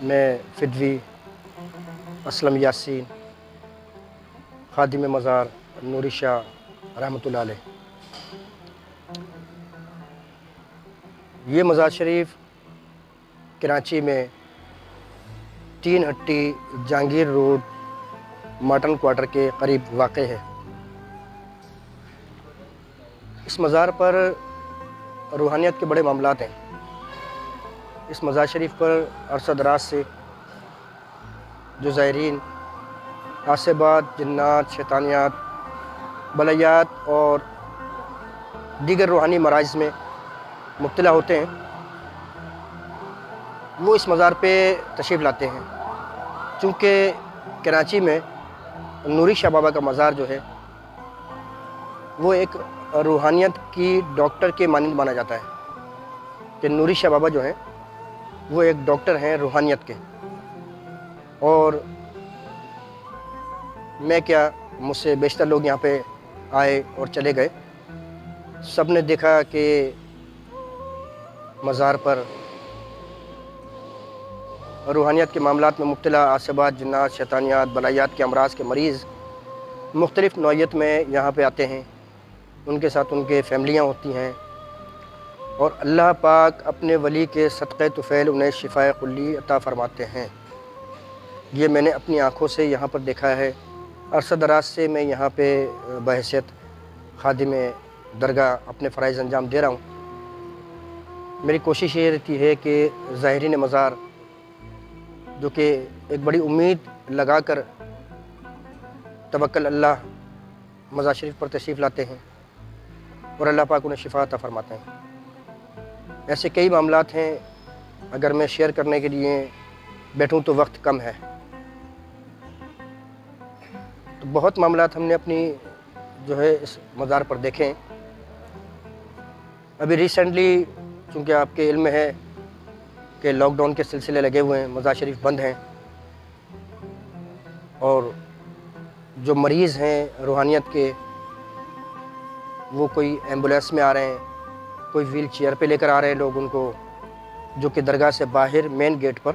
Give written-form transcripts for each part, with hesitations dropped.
میں فدوی اسلم یاسین خادم مزار نوری شاہ رحمۃ اللہ علیہ۔ یہ مزار شریف کراچی میں 3 ہٹی جہانگیر روڈ ماٹن کوارٹر کے قریب واقع ہے۔ اس مزار پر روحانیت کے بڑے معاملات ہیں۔ اس مزار شریف پر عرصہ دراز سے جو زائرین عاصبات، جنات، شیطانیات، بلیات اور دیگر روحانی مراض میں مبتلا ہوتے ہیں، وہ اس مزار پہ تشریف لاتے ہیں۔ چونکہ کراچی میں نوری شاہ بابا کا مزار جو ہے وہ ایک روحانیت کی ڈاکٹر کے مانند مانا جاتا ہے کہ نوری شاہ بابا جو ہیں وہ ایک ڈاکٹر ہیں روحانیت کے۔ اور میں کیا، مجھ سے بیشتر لوگ یہاں پہ آئے اور چلے گئے، سب نے دیکھا کہ مزار پر روحانیت کے معاملات میں مبتلا عاصبات، جنات، شیطانیات، بلائیات کے امراض کے مریض مختلف نوعیت میں یہاں پہ آتے ہیں۔ ان کے ساتھ ان کے فیملیاں ہوتی ہیں، اور اللہ پاک اپنے ولی کے صدقہ طفیل انہیں شفاء کلی عطا فرماتے ہیں۔ یہ میں نے اپنی آنکھوں سے یہاں پر دیکھا ہے۔ عرصہ دراز سے میں یہاں پہ بحیثیت خادم درگاہ اپنے فرائض انجام دے رہا ہوں۔ میری کوشش یہ رہتی ہے کہ زائرین مزار جو کہ ایک بڑی امید لگا کر توکل اللہ مزار شریف پر تشریف لاتے ہیں، اور اللہ پاک انہیں شفا عطا فرماتے ہیں۔ ایسے کئی معاملات ہیں، اگر میں شیئر کرنے کے لیے بیٹھوں تو وقت کم ہے۔ تو بہت معاملات ہم نے اپنی جو ہے اس مزار پر دیکھے ہیں۔ ابھی ریسنٹلی چونکہ آپ کے علم میں ہے کہ لاک ڈاؤن کے سلسلے لگے ہوئے ہیں، مزار شریف بند ہیں، اور جو مریض ہیں روحانیت کے وہ کوئی ایمبولینس میں آ رہے ہیں، کوئی ویل چیئر پہ لے کر آ رہے ہیں لوگ ان کو، جو کہ درگاہ سے باہر مین گیٹ پر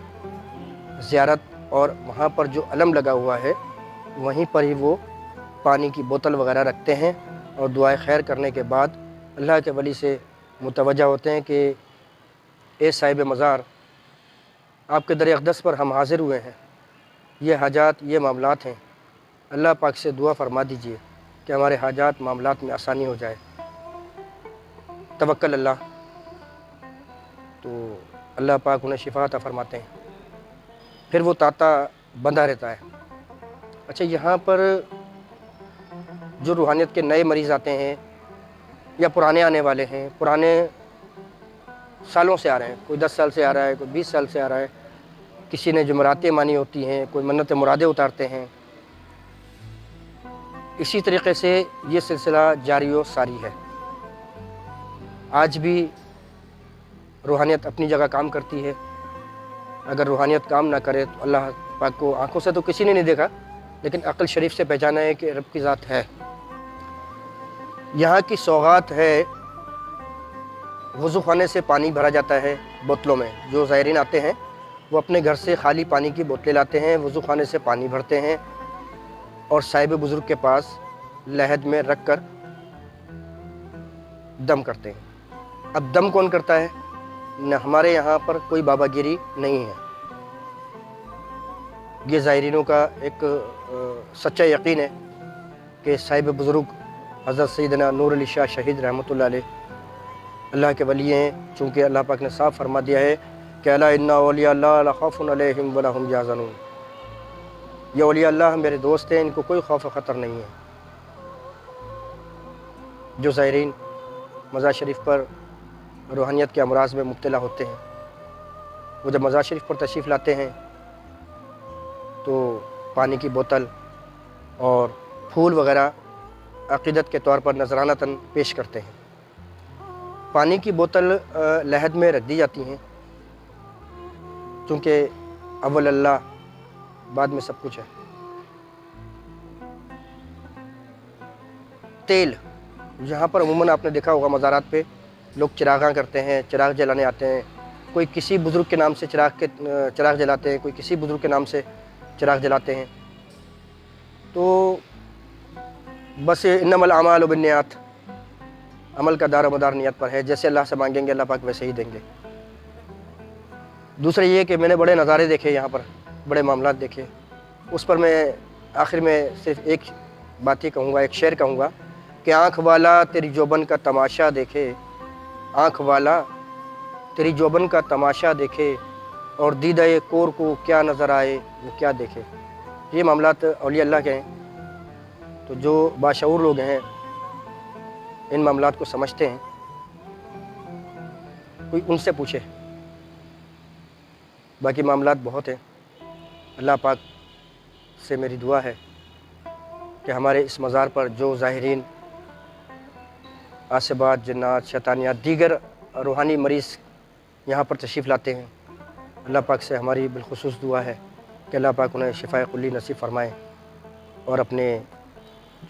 زیارت، اور وہاں پر جو علم لگا ہوا ہے وہیں پر ہی وہ پانی کی بوتل وغیرہ رکھتے ہیں، اور دعائے خیر کرنے کے بعد اللہ کے ولی سے متوجہ ہوتے ہیں کہ اے صاحب مزار، آپ کے در اقدس پر ہم حاضر ہوئے ہیں، یہ حاجات، یہ معاملات ہیں، اللہ پاک سے دعا فرما دیجئے کہ ہمارے حاجات معاملات میں آسانی ہو جائے۔ توکل اللہ، تو اللہ پاک انہیں شفا عطا فرماتے ہیں، پھر وہ تاتا بندھا رہتا ہے۔ اچھا، یہاں پر جو روحانیت کے نئے مریض آتے ہیں یا پرانے آنے والے ہیں، پرانے سالوں سے آ رہے ہیں، کوئی 10 سال سے آ رہا ہے، کوئی 20 سال سے آ رہا ہے، کسی نے جمراتیں مانی ہوتی ہیں، کوئی منت مرادیں اتارتے ہیں، اسی طریقے سے یہ سلسلہ جاری و ساری ہے۔ آج بھی روحانیت اپنی جگہ کام کرتی ہے۔ اگر روحانیت کام نہ کرے تو اللہ پاک کو آنکھوں سے تو کسی نے نہیں دیکھا، لیکن عقل شریف سے پہچانا ہے کہ رب کی ذات ہے۔ یہاں کی سوغات ہے، وضو خانے سے پانی بھرا جاتا ہے بوتلوں میں۔ جو زائرین آتے ہیں وہ اپنے گھر سے خالی پانی کی بوتلیں لاتے ہیں، وضو خانے سے پانی بھرتے ہیں، اور صاحب بزرگ کے پاس لحد میں رکھ کر دم کرتے ہیں۔ اب دم کون کرتا ہے؟ نہ ہمارے یہاں پر کوئی بابا گیری نہیں ہے۔ یہ زائرینوں کا ایک سچا یقین ہے کہ صاحب بزرگ حضرت سیدنا نور علی شاہ شہید رحمۃ اللہ علیہ اللہ کے ولی ہیں، چونکہ اللہ پاک نے صاف فرما دیا ہے کہ الا ان اولیاء اللہ لا خوف علیہم ولا هم یحزنون۔ یہ اولیاء اللہ میرے دوست ہیں، ان کو کوئی خوف و خطر نہیں ہے۔ جو زائرین مزار شریف پر روحانیت کے امراض میں مبتلا ہوتے ہیں، وہ جب مزار شریف پر تشریف لاتے ہیں تو پانی کی بوتل اور پھول وغیرہ عقیدت کے طور پر نذرانتاً پیش کرتے ہیں۔ پانی کی بوتل لحد میں رکھ دی جاتی ہیں، چونکہ اول اللہ بعد میں سب کچھ ہے۔ تیل، یہاں پر عموماً آپ نے دیکھا ہوگا مزارات پہ لوگ چراغاں کرتے ہیں، چراغ جلانے آتے ہیں، کوئی کسی بزرگ کے نام سے چراغ جلاتے ہیں، کوئی کسی بزرگ کے نام سے چراغ جلاتے ہیں۔ تو بس انما الاعمال بالنیات، عمل کا دار و مدار نیت پر ہے، جیسے اللہ سے مانگیں گے اللہ پاک ویسے ہی دیں گے۔ دوسرا یہ کہ میں نے بڑے نظارے دیکھے یہاں پر، بڑے معاملات دیکھے، اس پر میں آخر میں صرف ایک بات ہی کہوں گا، ایک شعر کہوں گا کہ آنکھ والا تیری جوبن کا تماشا دیکھے، آنکھ والا تیری جوبن کا تماشا دیکھے، اور دیدہ کور کو کیا نظر آئے وہ کیا دیکھے۔ یہ معاملات اولیاء اللہ کے ہیں، تو جو باشعور لوگ ہیں ان معاملات کو سمجھتے ہیں، کوئی ان سے پوچھے۔ باقی معاملات بہت ہیں۔ اللہ پاک سے میری دعا ہے کہ ہمارے اس مزار پر جو ظاہرین عاصبات، جنات، شیطانیات، دیگر روحانی مریض یہاں پر تشریف لاتے ہیں، اللہ پاک سے ہماری بالخصوص دعا ہے کہ اللہ پاک انہیں شفائے کلی نصیب فرمائے۔ اور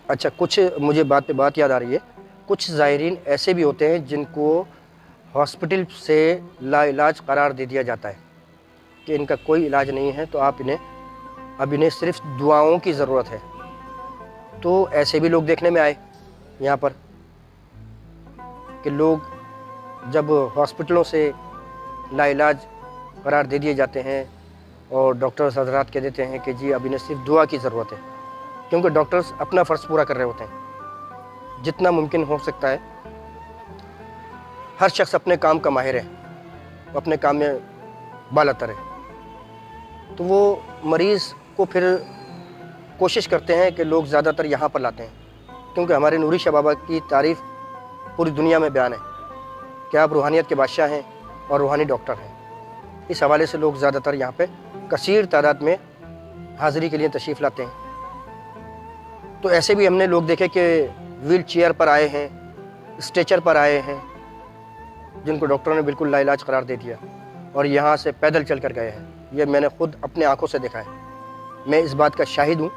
اچھا کچھ مجھے بات پہ بات یاد آ رہی ہے، کچھ زائرین ایسے بھی ہوتے ہیں جن کو ہاسپٹل سے لا علاج قرار دے دیا جاتا ہے کہ ان کا کوئی علاج نہیں ہے، تو انہیں صرف دعاؤں کی ضرورت ہے۔ تو ایسے بھی لوگ دیکھنے میں آئے یہاں پر کہ لوگ جب ہاسپٹلوں سے لا علاج قرار دے دیے جاتے ہیں اور ڈاکٹرز حضرات کہہ دیتے ہیں کہ جی اب انہیں صرف دعا کی ضرورت ہے، کیونکہ ڈاکٹرز اپنا فرض پورا کر رہے ہوتے ہیں۔ جتنا ممکن ہو سکتا ہے ہر شخص اپنے کام کا ماہر ہے، اپنے کام میں بالا تر ہے، تو وہ مریض کو پھر کوشش کرتے ہیں کہ لوگ زیادہ تر یہاں پر لاتے ہیں، کیونکہ ہمارے نوری شاہ بابا کی تعریف پوری دنیا میں بیان ہے کہ آپ روحانیت کے بادشاہ ہیں اور روحانی ڈاکٹر ہیں۔ اس حوالے سے لوگ زیادہ تر یہاں پہ کثیر تعداد میں حاضری کے لیے تشریف لاتے ہیں۔ تو ایسے بھی ہم نے لوگ دیکھے کہ ویل چیئر پر آئے ہیں، اسٹریچر پر آئے ہیں، جن کو ڈاکٹروں نے بالکل لا علاج قرار دے دیا اور یہاں سے پیدل چل کر گئے ہیں۔ یہ میں نے خود اپنے آنکھوں سے دیکھا ہے، میں اس بات کا شاہد ہوں